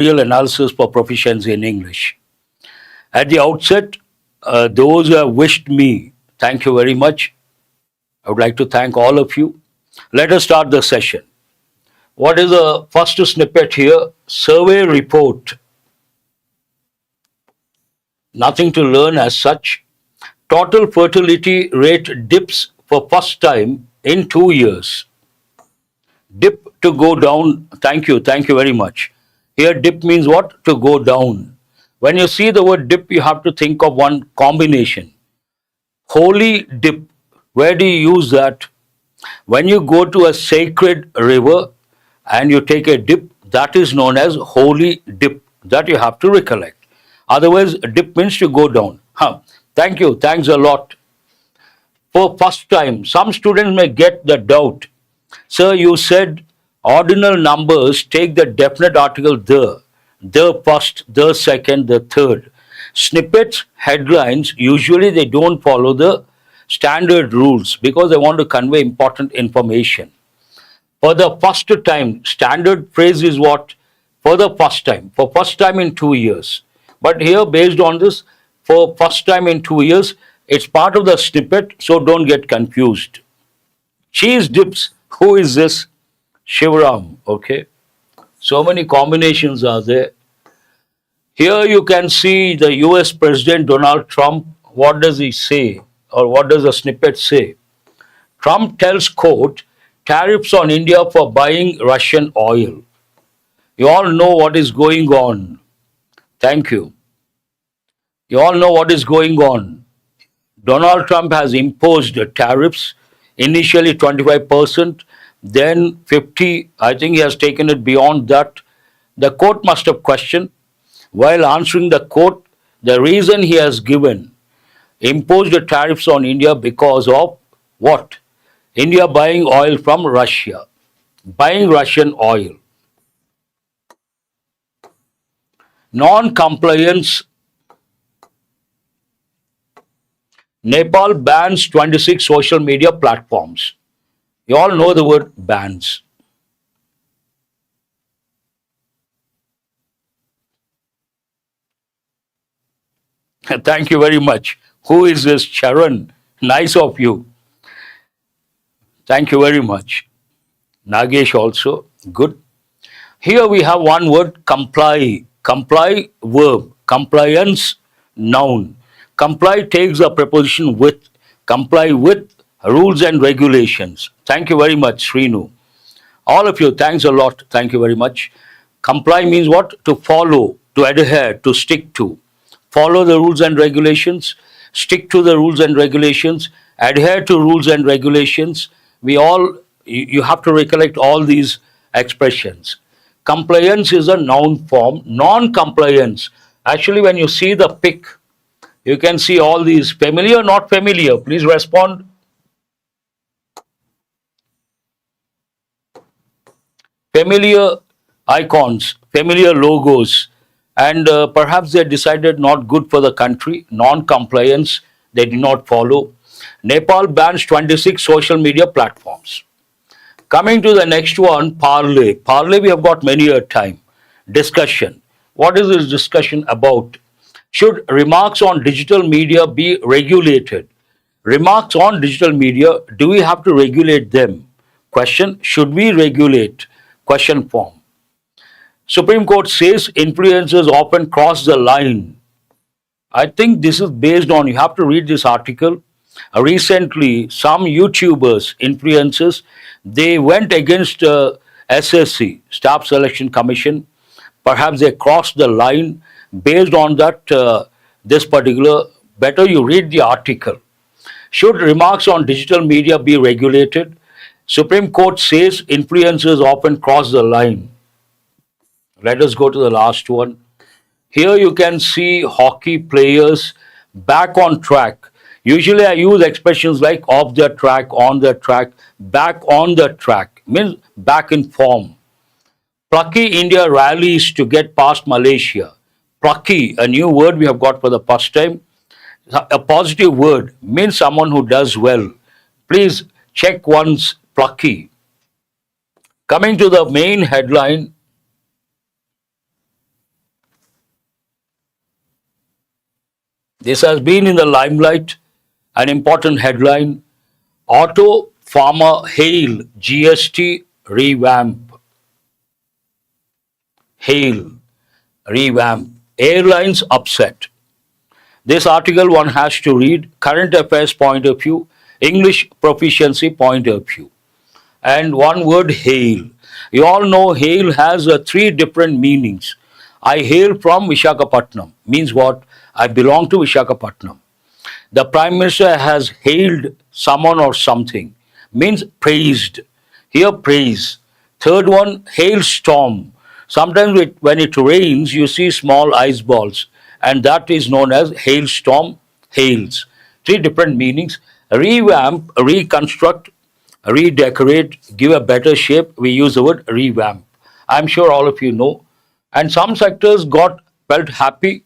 Real analysis for proficiency in English. At the outset, those who have wished me, thank you very much. I would like to thank all of you. Let us start the session. What is the first snippet here? Survey report. Nothing to learn as such. Total fertility rate dips for first time in 2 years. Dip to go down. Thank you very much. Here, dip means what? To go down. When you see the word dip, you have to think of one combination. Holy dip. Where do you use that? When you go to a sacred river and you take a dip, that is known as holy dip. That you have to recollect. Otherwise, dip means to go down. Thank you. Thanks a lot. For first time, some students may get the doubt. Sir, you said ordinal numbers take the definite article the first, the second, the third. Snippets, headlines, usually they don't follow the standard rules because they want to convey important information. For the first time, standard phrase is what? For the first time in 2 years. But here, based on this, for first time in 2 years, it's part of the snippet, so don't get confused. Cheese dips. Who is this? Shivram. Okay. So many combinations are there. Here you can see the US President Donald Trump. What does he say? Or what does the snippet say? Trump tells court tariffs on India for buying Russian oil. You all know what is going on. Thank you. You all know what is going on. Donald Trump has imposed tariffs, initially 25%, then 50%. I think he has taken it beyond that. The court must have questioned. While answering the court, the reason he has given imposed the tariffs on India because of what? India buying oil from Russia, buying Russian oil. Non-compliance. Nepal bans 26 social media platforms. You all know the word bans. Thank you very much. Who is this? Charan? Nice of you. Thank you very much. Nagesh also. Good. Here we have one word, comply. Comply, verb. Compliance, noun. Comply takes a preposition with. Comply with rules and regulations. Thank you very much, Srinu. All of you, thanks a lot. Thank you very much. Comply means what? To follow, to adhere, to stick to. Follow the rules and regulations, stick to the rules and regulations, adhere to rules and regulations. You have to recollect all these expressions. Compliance is a noun form. Non-compliance, actually when you see the pic, you can see all these. Familiar, not familiar? Please respond. Familiar icons, familiar logos, and perhaps they decided not good for the country. Non-compliance, they did not follow. Nepal bans 26 social media platforms. Coming to the next one, parlay. Parlay, we have got many a time. Discussion. What is this discussion about? Should remarks on digital media be regulated? Remarks on digital media, do we have to regulate them? Question, should we regulate? Question form. Supreme Court says influencers often cross the line. I think this is based on, you have to read this article. Recently, some YouTubers, influencers, they went against SSC, Staff Selection Commission. Perhaps they crossed the line. Based on that, this particular, better you read the article. Should remarks on digital media be regulated? Supreme Court says influencers often cross the line. Let us go to the last one. Here you can see hockey players back on track. Usually I use expressions like off the track, on the track, back on the track, means back in form. Plucky India rallies to get past Malaysia. Plucky, a new word we have got for the first time. A positive word, means someone who does well. Please check once, plucky. Coming to the main headline, This has been in the limelight, an important headline. Auto farmer hail GST revamp. Hail revamp. Airlines upset. This article one has to read current affairs point of view, English proficiency point of view. And one word hail. You all know hail has three different meanings. I hail from Vishakhapatnam means what? I belong to Vishakhapatnam. The Prime Minister has hailed someone or something, means praised. Here, praise. Third one, hailstorm. Sometimes when it rains, you see small ice balls, and that is known as hailstorm, hails. Three different meanings. Revamp, reconstruct, redecorate, give a better shape. We use the word revamp. I'm sure all of you know. And some sectors got felt happy.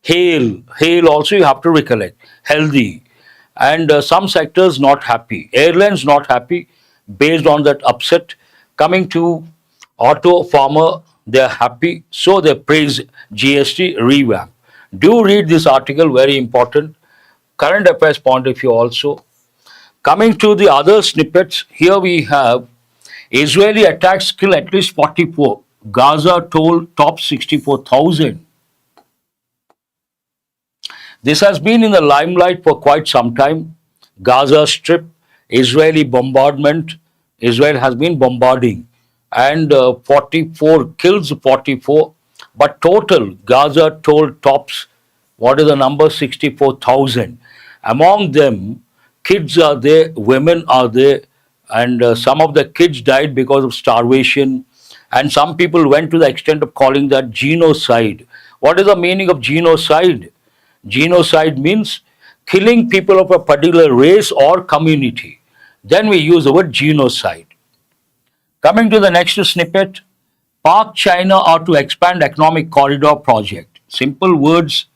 Hail also you have to recollect. Healthy. And some sectors not happy. Airlines not happy based on that upset. Coming to auto farmer, they're happy. So they praise GST revamp. Do read this article, very important. Current affairs point of view also. Coming to the other snippets, here we have Israeli attacks kill at least 44. Gaza toll tops 64,000. This has been in the limelight for quite some time. Gaza Strip, Israeli bombardment. Israel has been bombarding, and 44 kills 44. But total Gaza toll tops. What is the number? 64,000. Among them, kids are there, women are there, and some of the kids died because of starvation. And some people went to the extent of calling that genocide. What is the meaning of genocide? Genocide means killing people of a particular race or community. Then we use the word genocide. Coming to the next snippet, Pak China are to expand economic corridor project. Simple words,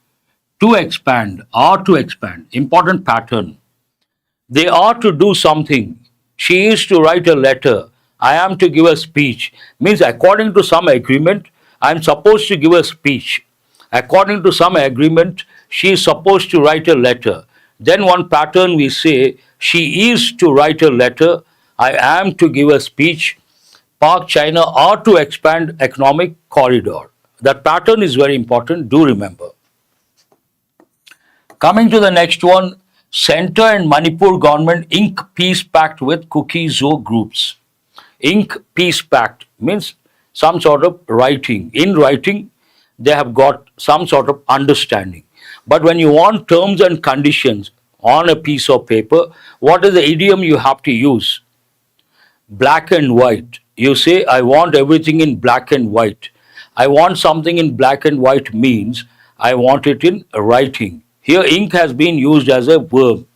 to expand, are to expand. Important pattern. They are to do something. She is to write a letter. I am to give a speech. Means according to some agreement, I am supposed to give a speech. According to some agreement, she is supposed to write a letter. Then one pattern we say, she is to write a letter. I am to give a speech. Pak China are to expand economic corridor. That pattern is very important. Do remember. Coming to the next one, Centre and Manipur government ink peace pact with Kuki-Zo groups. Ink peace pact means some sort of writing. In writing, they have got some sort of understanding. But when you want terms and conditions on a piece of paper, what is the idiom you have to use? Black and white. You say, I want everything in black and white. I want something in black and white means I want it in writing. Here, ink has been used as a verb.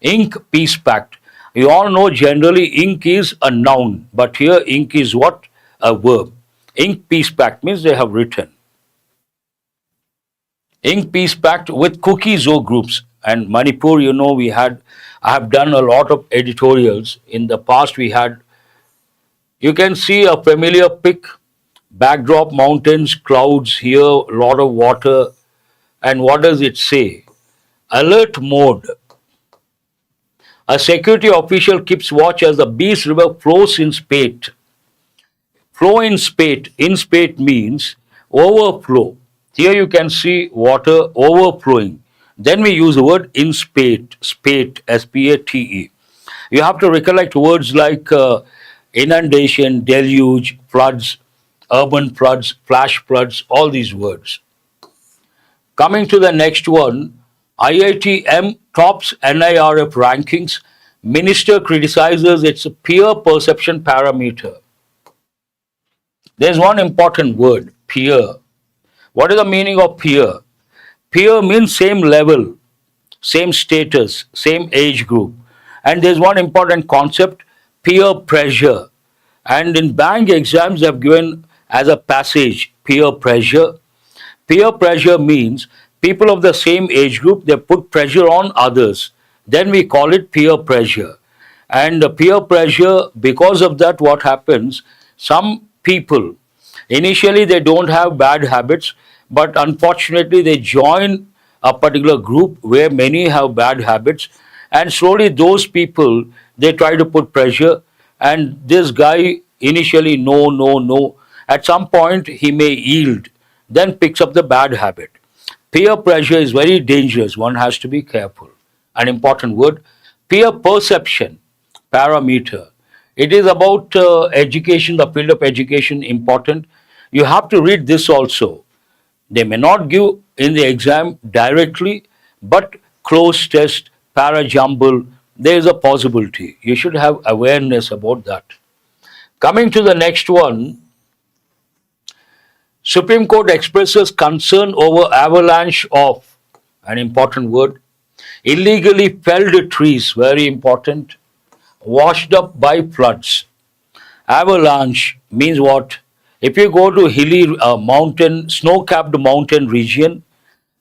Ink peace pact. You all know generally ink is a noun, but here ink is what? A verb. Ink peace pact means they have written. Ink peace pact with Kuki-Zo groups. And Manipur, you know, I have done a lot of editorials. In the past, you can see a familiar pic, backdrop, mountains, clouds, here, a lot of water. And what does it say? Alert mode. A security official keeps watch as the Beast River flows in spate. Flow in spate. In spate means overflow. Here you can see water overflowing. Then we use the word in spate, S-P-A-T-E. You have to recollect words like inundation, deluge, floods, urban floods, flash floods, all these words. Coming to the next one, IITM tops NIRF rankings. Minister criticizes its peer perception parameter. There's one important word, peer. What is the meaning of peer? Peer means same level, same status, same age group. And there's one important concept, peer pressure. And in bank exams, they have given as a passage, peer pressure. Peer pressure means people of the same age group, they put pressure on others. Then we call it peer pressure. And the peer pressure, because of that, what happens? Some people, initially they don't have bad habits, but unfortunately they join a particular group where many have bad habits, and slowly those people, they try to put pressure, and this guy initially no, no, no. At some point he may yield, then picks up the bad habit. Peer pressure is very dangerous. One has to be careful. An important word, peer perception parameter. It is about education, the field of education important. You have to read this also. They may not give in the exam directly, but close test, para jumble, there is a possibility. You should have awareness about that. Coming to the next one, Supreme Court expresses concern over avalanche of, an important word, illegally felled trees, very important, washed up by floods. Avalanche means what? If you go to hilly mountain, snow-capped mountain region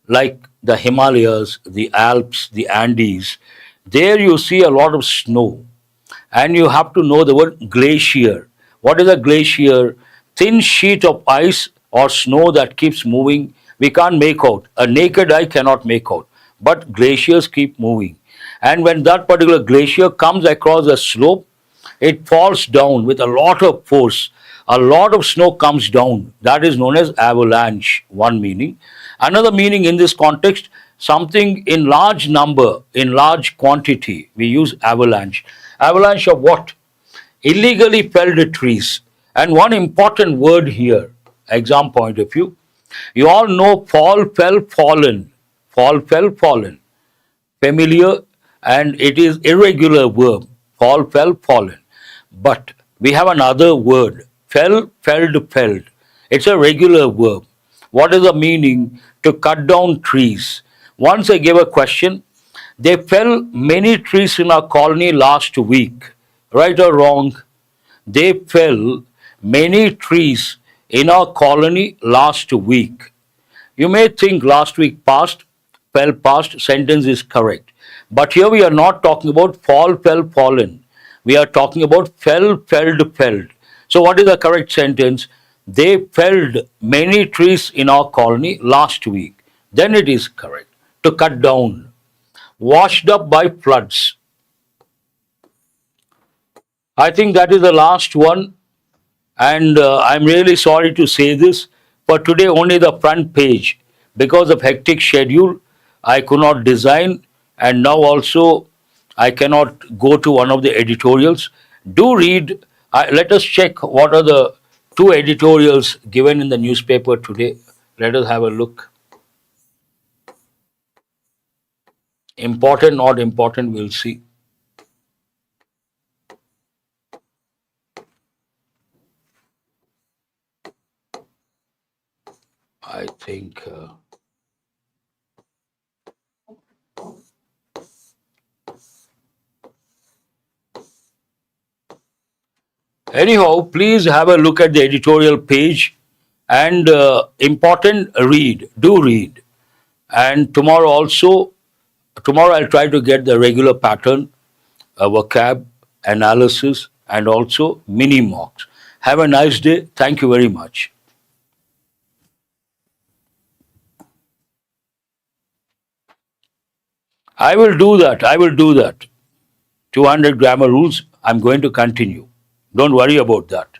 like the Himalayas, the Alps, the Andes, there you see a lot of snow, and you have to know the word glacier. What is a glacier? Thin sheet of ice or snow that keeps moving. We can't make out. A naked eye cannot make out. But glaciers keep moving. And when that particular glacier comes across a slope, it falls down with a lot of force. A lot of snow comes down. That is known as avalanche, one meaning. Another meaning in this context, something in large number, in large quantity. We use avalanche. Avalanche of what? Illegally felled trees. And one important word here, exam point of view, you all know fall, fell, fallen. Fall, fell, fallen. Familiar, and it is irregular verb. Fall, fell, fallen. But we have another word, fell, felled, felled. It's a regular verb. What is the meaning? To cut down trees. Once I gave a question, they fell many trees in our colony last week. Right or wrong? They fell many trees in our colony last week. You may think last week passed, fell past, sentence is correct. But here we are not talking about fall, fell, fallen. We are talking about fell, felled, felled. So what is the correct sentence? They felled many trees in our colony last week. Then it is correct. To cut down. Washed up by floods. I think that is the last one. And I'm really sorry to say this, but today only the front page. Because of hectic schedule, I could not design, and now also I cannot go to one of the editorials. Do read. Let us check what are the two editorials given in the newspaper today. Let us have a look. Important, not important, we'll see. I think. Anyhow, please have a look at the editorial page, and important, read. Do read. And tomorrow also, tomorrow I'll try to get the regular pattern, vocab, analysis, and also mini mocks. Have a nice day. Thank you very much. I will do that. I will do that. 200 grammar rules. I'm going to continue. Don't worry about that.